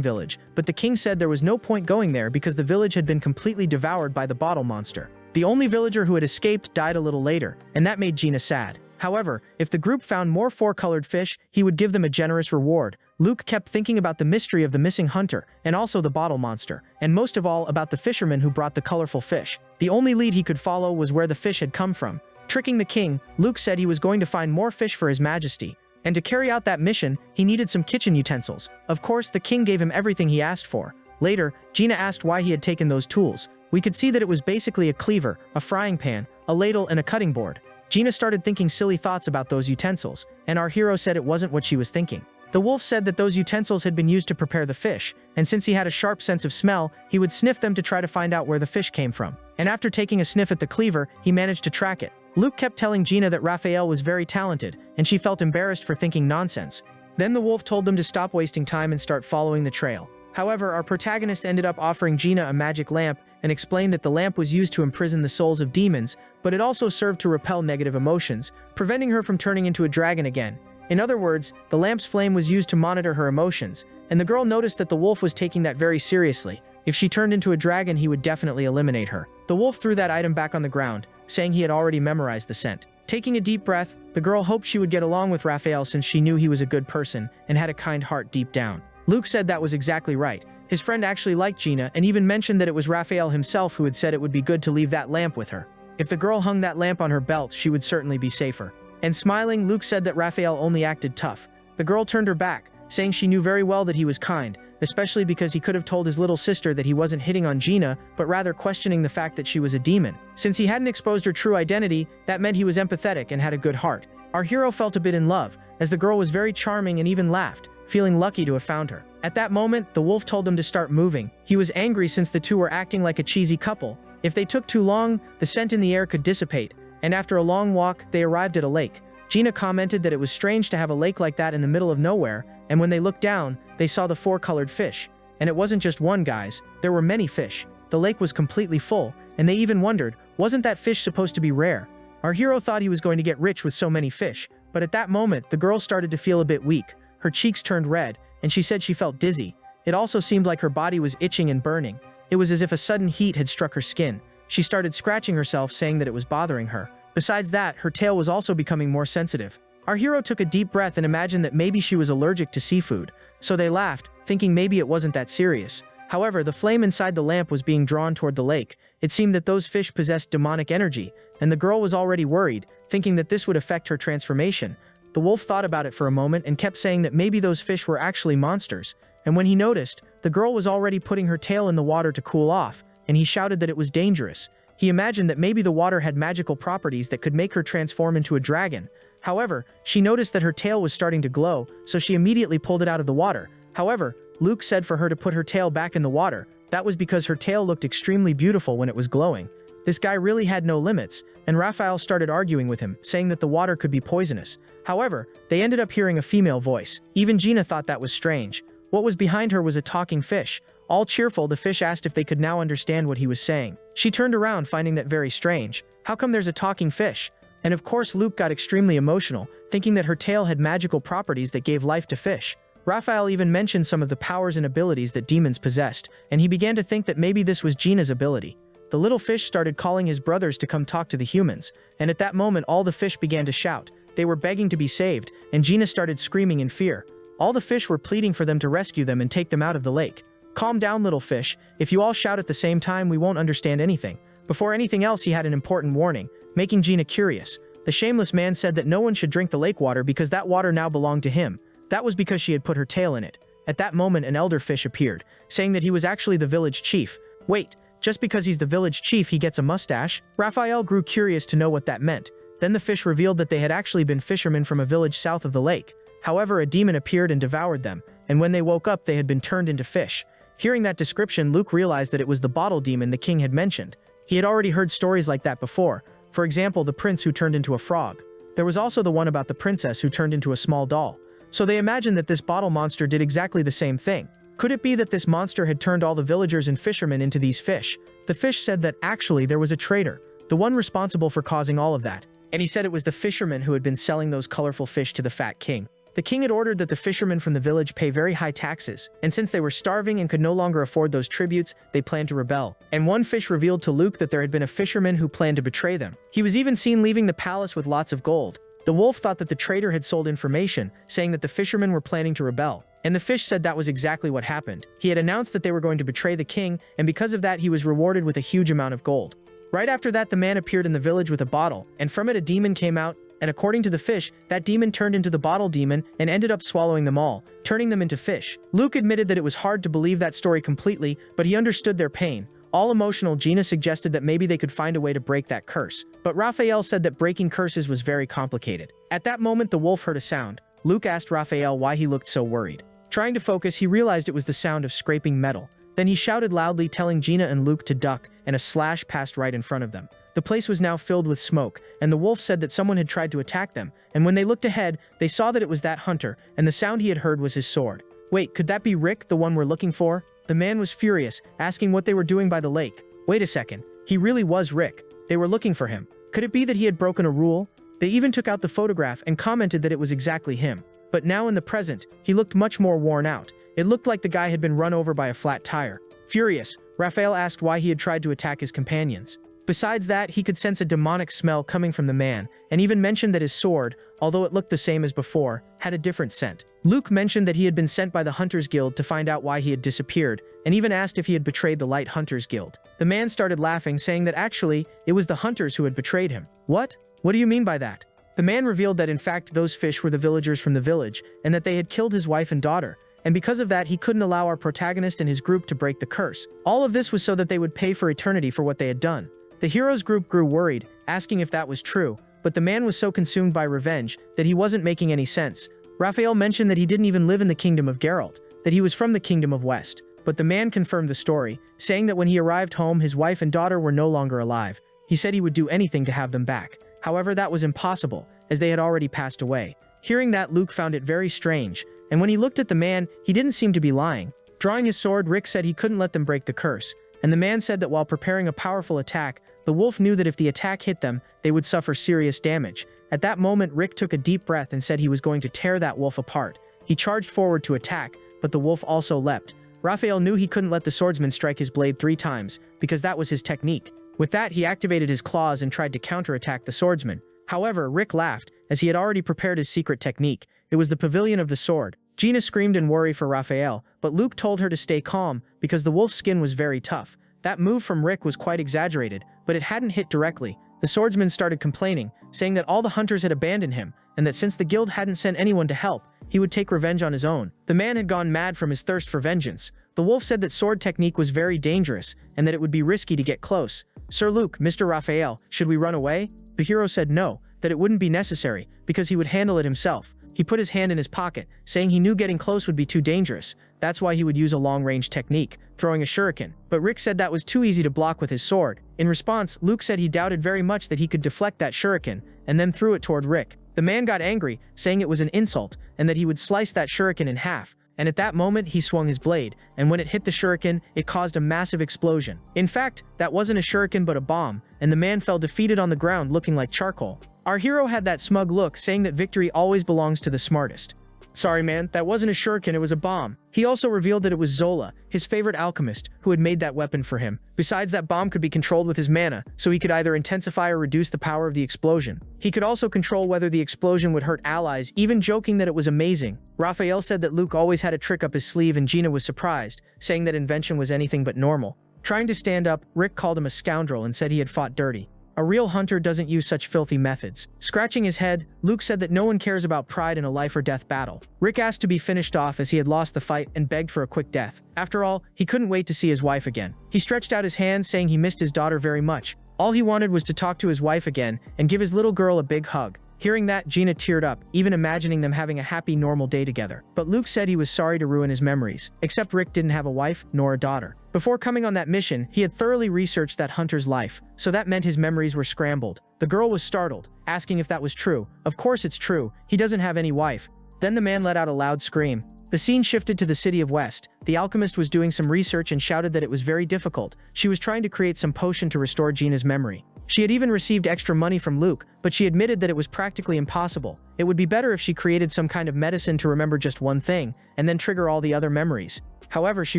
village, but the king said there was no point going there because the village had been completely devoured by the bottle monster. The only villager who had escaped died a little later, and that made Gina sad. However, if the group found more 4-colored fish, he would give them a generous reward. Luke kept thinking about the mystery of the missing hunter, and also the bottle monster, and most of all about the fisherman who brought the colorful fish. The only lead he could follow was where the fish had come from. Tricking the king, Luke said he was going to find more fish for his majesty, and to carry out that mission, he needed some kitchen utensils. Of course, the king gave him everything he asked for. Later, Gina asked why he had taken those tools. We could see that it was basically a cleaver, a frying pan, a ladle, and a cutting board. Gina started thinking silly thoughts about those utensils, and our hero said it wasn't what she was thinking. The wolf said that those utensils had been used to prepare the fish, and since he had a sharp sense of smell, he would sniff them to try to find out where the fish came from. And after taking a sniff at the cleaver, he managed to track it. Luke kept telling Gina that Raphael was very talented, and she felt embarrassed for thinking nonsense. Then the wolf told them to stop wasting time and start following the trail. However, our protagonist ended up offering Gina a magic lamp and explained that the lamp was used to imprison the souls of demons, but it also served to repel negative emotions, preventing her from turning into a dragon again. In other words, the lamp's flame was used to monitor her emotions, and the girl noticed that the wolf was taking that very seriously. If she turned into a dragon, he would definitely eliminate her. The wolf threw that item back on the ground, saying he had already memorized the scent. Taking a deep breath, the girl hoped she would get along with Raphael since she knew he was a good person and had a kind heart deep down. Luke said that was exactly right. His friend actually liked Gina and even mentioned that it was Raphael himself who had said it would be good to leave that lamp with her. If the girl hung that lamp on her belt, she would certainly be safer. And smiling, Luke said that Raphael only acted tough. The girl turned her back, saying she knew very well that he was kind, especially because he could have told his little sister that he wasn't hitting on Gina, but rather questioning the fact that she was a demon. Since he hadn't exposed her true identity, that meant he was empathetic and had a good heart. Our hero felt a bit in love, as the girl was very charming and even laughed, feeling lucky to have found her. At that moment, the wolf told them to start moving. He was angry since the two were acting like a cheesy couple. If they took too long, the scent in the air could dissipate, and after a long walk, they arrived at a lake. Gina commented that it was strange to have a lake like that in the middle of nowhere, and when they looked down, they saw the 4-colored fish. And it wasn't just one, guys, there were many fish. The lake was completely full, and they even wondered, wasn't that fish supposed to be rare? Our hero thought he was going to get rich with so many fish, but at that moment, the girl started to feel a bit weak. Her cheeks turned red, and she said she felt dizzy. It also seemed like her body was itching and burning. It was as if a sudden heat had struck her skin. She started scratching herself, saying that it was bothering her. Besides that, her tail was also becoming more sensitive. Our hero took a deep breath and imagined that maybe she was allergic to seafood. So they laughed, thinking maybe it wasn't that serious. However, the flame inside the lamp was being drawn toward the lake. It seemed that those fish possessed demonic energy, and the girl was already worried, thinking that this would affect her transformation. The wolf thought about it for a moment and kept saying that maybe those fish were actually monsters. And when he noticed, the girl was already putting her tail in the water to cool off, and he shouted that it was dangerous. He imagined that maybe the water had magical properties that could make her transform into a dragon. However, she noticed that her tail was starting to glow, so she immediately pulled it out of the water. However, Luke said for her to put her tail back in the water. That was because her tail looked extremely beautiful when it was glowing. This guy really had no limits, and Raphael started arguing with him, saying that the water could be poisonous. However, they ended up hearing a female voice. Even Gina thought that was strange. What was behind her was a talking fish. All cheerful, the fish asked if they could now understand what he was saying. She turned around, finding that very strange. How come there's a talking fish? And of course, Luke got extremely emotional, thinking that her tail had magical properties that gave life to fish. Raphael even mentioned some of the powers and abilities that demons possessed, and he began to think that maybe this was Gina's ability. The little fish started calling his brothers to come talk to the humans, and at that moment all the fish began to shout. They were begging to be saved, and Gina started screaming in fear. All the fish were pleading for them to rescue them and take them out of the lake. Calm down, little fish. If you all shout at the same time, we won't understand anything. Before anything else, he had an important warning, making Gina curious. The shameless man said that no one should drink the lake water because that water now belonged to him. That was because she had put her tail in it. At that moment, an elder fish appeared, saying that he was actually the village chief. Wait, just because he's the village chief, he gets a mustache? Raphael grew curious to know what that meant. Then the fish revealed that they had actually been fishermen from a village south of the lake. However, a demon appeared and devoured them, and when they woke up, they had been turned into fish. Hearing that description, Luke realized that it was the bottle demon the king had mentioned. He had already heard stories like that before. For example, the prince who turned into a frog. There was also the one about the princess who turned into a small doll. So they imagined that this bottle monster did exactly the same thing. Could it be that this monster had turned all the villagers and fishermen into these fish? The fish said that actually there was a traitor, the one responsible for causing all of that. And he said it was the fisherman who had been selling those colorful fish to the fat king. The king had ordered that the fishermen from the village pay very high taxes, and since they were starving and could no longer afford those tributes, they planned to rebel. And one fish revealed to Luke that there had been a fisherman who planned to betray them. He was even seen leaving the palace with lots of gold. The wolf thought that the traitor had sold information, saying that the fishermen were planning to rebel. And the fish said that was exactly what happened. He had announced that they were going to betray the king, and because of that he was rewarded with a huge amount of gold. Right after that, the man appeared in the village with a bottle, and from it a demon came out, and according to the fish, that demon turned into the bottle demon and ended up swallowing them all, turning them into fish. Luke admitted that it was hard to believe that story completely, but he understood their pain. All emotional, Gina suggested that maybe they could find a way to break that curse. But Raphael said that breaking curses was very complicated. At that moment, the wolf heard a sound. Luke asked Raphael why he looked so worried. Trying to focus, he realized it was the sound of scraping metal. Then he shouted loudly, telling Gina and Luke to duck, and a slash passed right in front of them. The place was now filled with smoke, and the wolf said that someone had tried to attack them, and when they looked ahead, they saw that it was that hunter, and the sound he had heard was his sword. Wait, could that be Rick, the one we're looking for? The man was furious, asking what they were doing by the lake. Wait a second, he really was Rick. They were looking for him. Could it be that he had broken a rule? They even took out the photograph and commented that it was exactly him. But now in the present, he looked much more worn out. It looked like the guy had been run over by a flat tire. Furious, Raphael asked why he had tried to attack his companions. Besides that, he could sense a demonic smell coming from the man, and even mentioned that his sword, although it looked the same as before, had a different scent. Luke mentioned that he had been sent by the Hunters Guild to find out why he had disappeared, and even asked if he had betrayed the Light Hunters Guild. The man started laughing, saying that actually, it was the hunters who had betrayed him. What? What do you mean by that? The man revealed that in fact those fish were the villagers from the village, and that they had killed his wife and daughter. And because of that, he couldn't allow our protagonist and his group to break the curse. All of this was so that they would pay for eternity for what they had done. The hero's group grew worried, asking if that was true, but the man was so consumed by revenge that he wasn't making any sense. Raphael mentioned that he didn't even live in the kingdom of Geralt, that he was from the kingdom of West. But the man confirmed the story, saying that when he arrived home, his wife and daughter were no longer alive. He said he would do anything to have them back. However, that was impossible, as they had already passed away. Hearing that, Luke found it very strange, and when he looked at the man, he didn't seem to be lying. Drawing his sword, Rick said he couldn't let them break the curse, and the man said that while preparing a powerful attack, the wolf knew that if the attack hit them, they would suffer serious damage. At that moment, Rick took a deep breath and said he was going to tear that wolf apart. He charged forward to attack, but the wolf also leapt. Raphael knew he couldn't let the swordsman strike his blade 3 times, because that was his technique. With that, he activated his claws and tried to counterattack the swordsman. However, Rick laughed, as he had already prepared his secret technique. It was the pavilion of the sword. Gina screamed in worry for Raphael, but Luke told her to stay calm, because the wolf's skin was very tough. That move from Rick was quite exaggerated, but it hadn't hit directly. The swordsman started complaining, saying that all the hunters had abandoned him, and that since the guild hadn't sent anyone to help, he would take revenge on his own. The man had gone mad from his thirst for vengeance. The wolf said that sword technique was very dangerous, and that it would be risky to get close. Sir Luke, Mr. Raphael, should we run away? The hero said no, that it wouldn't be necessary, because he would handle it himself. He put his hand in his pocket, saying he knew getting close would be too dangerous. That's why he would use a long-range technique, throwing a shuriken. But Rick said that was too easy to block with his sword. In response, Luke said he doubted very much that he could deflect that shuriken, and then threw it toward Rick. The man got angry, saying it was an insult, and that he would slice that shuriken in half. And at that moment, he swung his blade, and when it hit the shuriken, it caused a massive explosion. In fact, that wasn't a shuriken but a bomb, and the man fell defeated on the ground looking like charcoal. Our hero had that smug look, saying that victory always belongs to the smartest. Sorry man, that wasn't a shuriken, it was a bomb. He also revealed that it was Zola, his favorite alchemist, who had made that weapon for him. Besides, that bomb could be controlled with his mana, so he could either intensify or reduce the power of the explosion. He could also control whether the explosion would hurt allies, even joking that it was amazing. Raphael said that Luke always had a trick up his sleeve, and Gina was surprised, saying that invention was anything but normal. Trying to stand up, Rick called him a scoundrel and said he had fought dirty. A real hunter doesn't use such filthy methods. Scratching his head, Luke said that no one cares about pride in a life-or-death battle. Rick asked to be finished off as he had lost the fight and begged for a quick death. After all, he couldn't wait to see his wife again. He stretched out his hand, saying he missed his daughter very much. All he wanted was to talk to his wife again and give his little girl a big hug. Hearing that, Gina teared up, even imagining them having a happy, normal day together. But Luke said he was sorry to ruin his memories, except Rick didn't have a wife nor a daughter. Before coming on that mission, he had thoroughly researched that hunter's life, so that meant his memories were scrambled. The girl was startled, asking if that was true. Of course it's true, he doesn't have any wife. Then the man let out a loud scream. The scene shifted to the city of West. The alchemist was doing some research and shouted that it was very difficult. She was trying to create some potion to restore Gina's memory. She had even received extra money from Luke, but she admitted that it was practically impossible. It would be better if she created some kind of medicine to remember just one thing, and then trigger all the other memories. However, she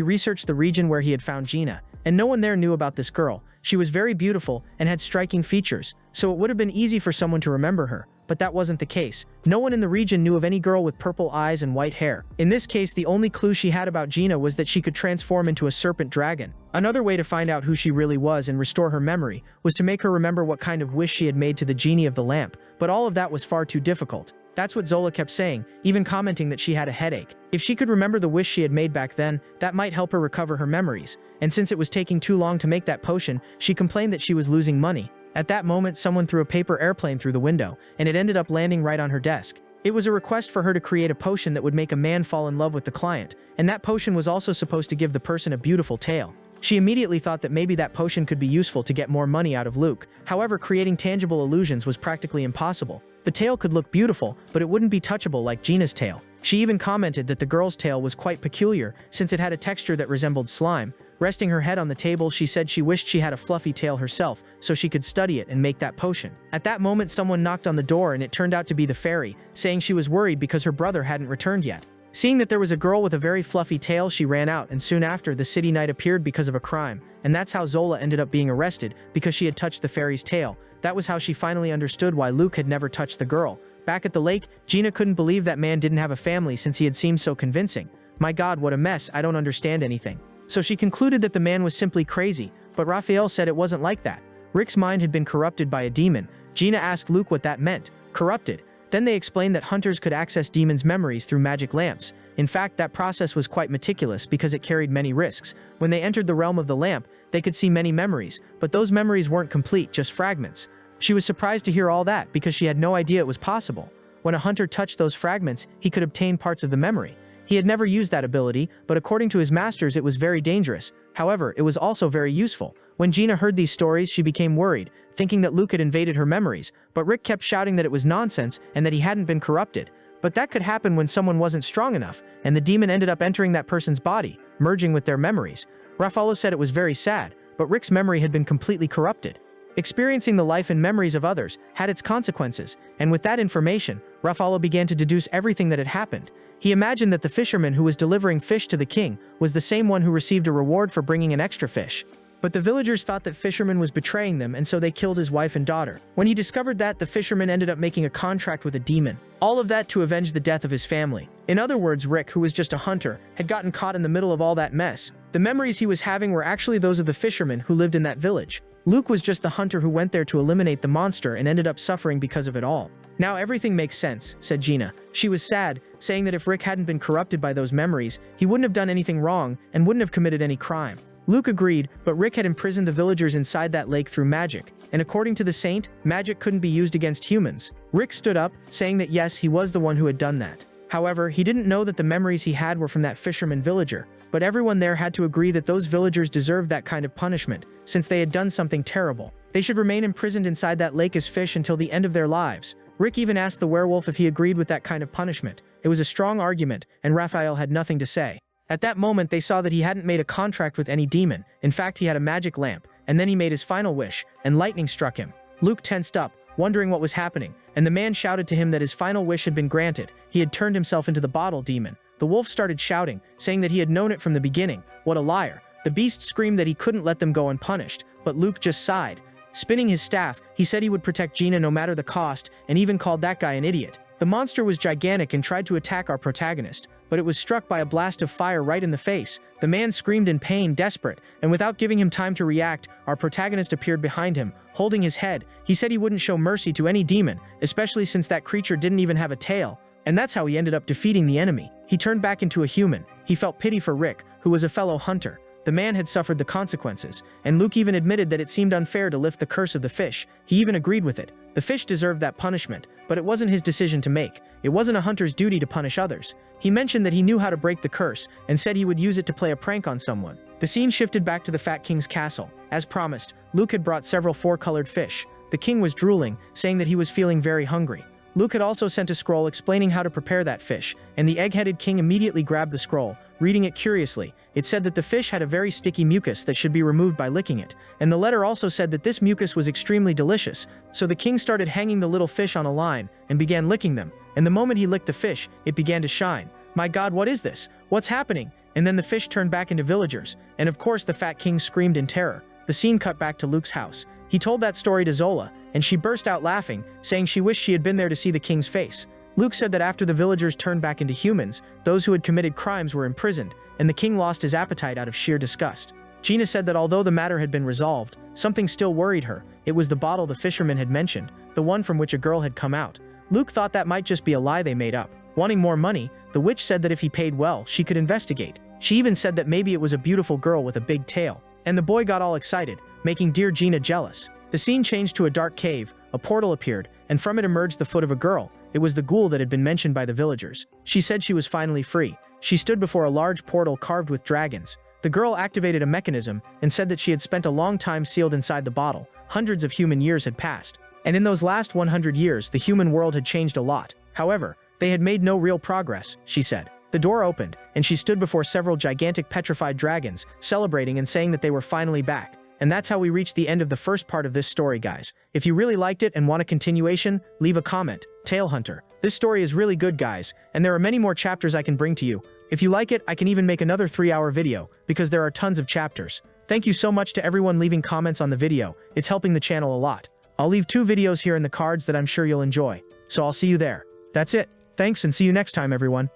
researched the region where he had found Gina, and no one there knew about this girl. She was very beautiful and had striking features, so it would have been easy for someone to remember her. But that wasn't the case. No one in the region knew of any girl with purple eyes and white hair. In this case, the only clue she had about Gina was that she could transform into a serpent dragon. Another way to find out who she really was and restore her memory was to make her remember what kind of wish she had made to the genie of the lamp, but all of that was far too difficult. That's what Zola kept saying, even commenting that she had a headache. If she could remember the wish she had made back then, that might help her recover her memories. And since it was taking too long to make that potion, she complained that she was losing money. At that moment, someone threw a paper airplane through the window, and it ended up landing right on her desk. It was a request for her to create a potion that would make a man fall in love with the client, and that potion was also supposed to give the person a beautiful tail. She immediately thought that maybe that potion could be useful to get more money out of Luke. However, creating tangible illusions was practically impossible. The tail could look beautiful, but it wouldn't be touchable like Gina's tail. She even commented that the girl's tail was quite peculiar, since it had a texture that resembled slime. Resting her head on the table, she said she wished she had a fluffy tail herself, so she could study it and make that potion. At that moment, someone knocked on the door and it turned out to be the fairy, saying she was worried because her brother hadn't returned yet. Seeing that there was a girl with a very fluffy tail, she ran out, and soon after, the city knight appeared because of a crime, and that's how Zola ended up being arrested, because she had touched the fairy's tail. That was how she finally understood why Luke had never touched the girl. Back at the lake, Gina couldn't believe that man didn't have a family since he had seemed so convincing. My God, what a mess, I don't understand anything. So she concluded that the man was simply crazy, but Raphael said it wasn't like that. Rick's mind had been corrupted by a demon. Gina asked Luke what that meant. Corrupted. Then they explained that hunters could access demons' memories through magic lamps. In fact, that process was quite meticulous because it carried many risks. When they entered the realm of the lamp, they could see many memories, but those memories weren't complete, just fragments. She was surprised to hear all that because she had no idea it was possible. When a hunter touched those fragments, he could obtain parts of the memory. He had never used that ability, but according to his masters, it was very dangerous. However, it was also very useful. When Gina heard these stories, she became worried, thinking that Luke had invaded her memories, but Rick kept shouting that it was nonsense and that he hadn't been corrupted. But that could happen when someone wasn't strong enough, and the demon ended up entering that person's body, merging with their memories. Raphael said it was very sad, but Rick's memory had been completely corrupted. Experiencing the life and memories of others had its consequences, and with that information, Raphael began to deduce everything that had happened. He imagined that the fisherman who was delivering fish to the king was the same one who received a reward for bringing an extra fish. But the villagers thought that fisherman was betraying them, and so they killed his wife and daughter. When he discovered that, the fisherman ended up making a contract with a demon. All of that to avenge the death of his family. In other words, Rick, who was just a hunter, had gotten caught in the middle of all that mess. The memories he was having were actually those of the fisherman who lived in that village. Luke was just the hunter who went there to eliminate the monster and ended up suffering because of it all. Now everything makes sense, said Gina. She was sad, saying that if Rick hadn't been corrupted by those memories, he wouldn't have done anything wrong and wouldn't have committed any crime. Luke agreed, but Rick had imprisoned the villagers inside that lake through magic, and according to the saint, magic couldn't be used against humans. Rick stood up, saying that yes, he was the one who had done that. However, he didn't know that the memories he had were from that fisherman villager, but everyone there had to agree that those villagers deserved that kind of punishment, since they had done something terrible. They should remain imprisoned inside that lake as fish until the end of their lives. Rick even asked the werewolf if he agreed with that kind of punishment. It was a strong argument, and Raphael had nothing to say. At that moment, they saw that he hadn't made a contract with any demon. In fact, he had a magic lamp, and then he made his final wish, and lightning struck him. Luke tensed up, wondering what was happening, and the man shouted to him that his final wish had been granted. He had turned himself into the bottle demon. The wolf started shouting, saying that he had known it from the beginning. What a liar. The beast screamed that he couldn't let them go unpunished, but Luke just sighed. Spinning his staff, he said he would protect Gina no matter the cost, and even called that guy an idiot. The monster was gigantic and tried to attack our protagonist, but it was struck by a blast of fire right in the face. The man screamed in pain, desperate, and without giving him time to react, our protagonist appeared behind him, holding his head. He said he wouldn't show mercy to any demon, especially since that creature didn't even have a tail, and that's how he ended up defeating the enemy. He turned back into a human. He felt pity for Rick, who was a fellow hunter. The man had suffered the consequences, and Luke even admitted that it seemed unfair to lift the curse of the fish. He even agreed with it. The fish deserved that punishment, but it wasn't his decision to make. It wasn't a hunter's duty to punish others. He mentioned that he knew how to break the curse, and said he would use it to play a prank on someone. The scene shifted back to the Fat King's castle. As promised, Luke had brought several four-colored fish. The king was drooling, saying that he was feeling very hungry. Luke had also sent a scroll explaining how to prepare that fish, and the egg-headed king immediately grabbed the scroll, reading it curiously. It said that the fish had a very sticky mucus that should be removed by licking it, and the letter also said that this mucus was extremely delicious, so the king started hanging the little fish on a line, and began licking them, and the moment he licked the fish, it began to shine. My god, what is this? What's happening? And then the fish turned back into villagers, and of course the Fat King screamed in terror. The scene cut back to Luke's house. He told that story to Zola, and she burst out laughing, saying she wished she had been there to see the king's face. Luke said that after the villagers turned back into humans, those who had committed crimes were imprisoned, and the king lost his appetite out of sheer disgust. Gina said that although the matter had been resolved, something still worried her. It was the bottle the fisherman had mentioned, the one from which a girl had come out. Luke thought that might just be a lie they made up. Wanting more money, the witch said that if he paid well, she could investigate. She even said that maybe it was a beautiful girl with a big tail. And the boy got all excited, making dear Gina jealous. The scene changed to a dark cave, a portal appeared, and from it emerged the foot of a girl. It was the ghoul that had been mentioned by the villagers. She said she was finally free. She stood before a large portal carved with dragons. The girl activated a mechanism and said that she had spent a long time sealed inside the bottle. Hundreds of human years had passed. And in those last 100 years, the human world had changed a lot. However, they had made no real progress, she said. The door opened, and she stood before several gigantic petrified dragons, celebrating and saying that they were finally back. And that's how we reached the end of the first part of this story, guys. If you really liked it and want a continuation, leave a comment. Tail Hunter. This story is really good, guys, and there are many more chapters I can bring to you. If you like it, I can even make another 3-hour video, because there are tons of chapters. Thank you so much to everyone leaving comments on the video. It's helping the channel a lot. I'll leave 2 videos here in the cards that I'm sure you'll enjoy. So I'll see you there. That's it. Thanks and see you next time, everyone.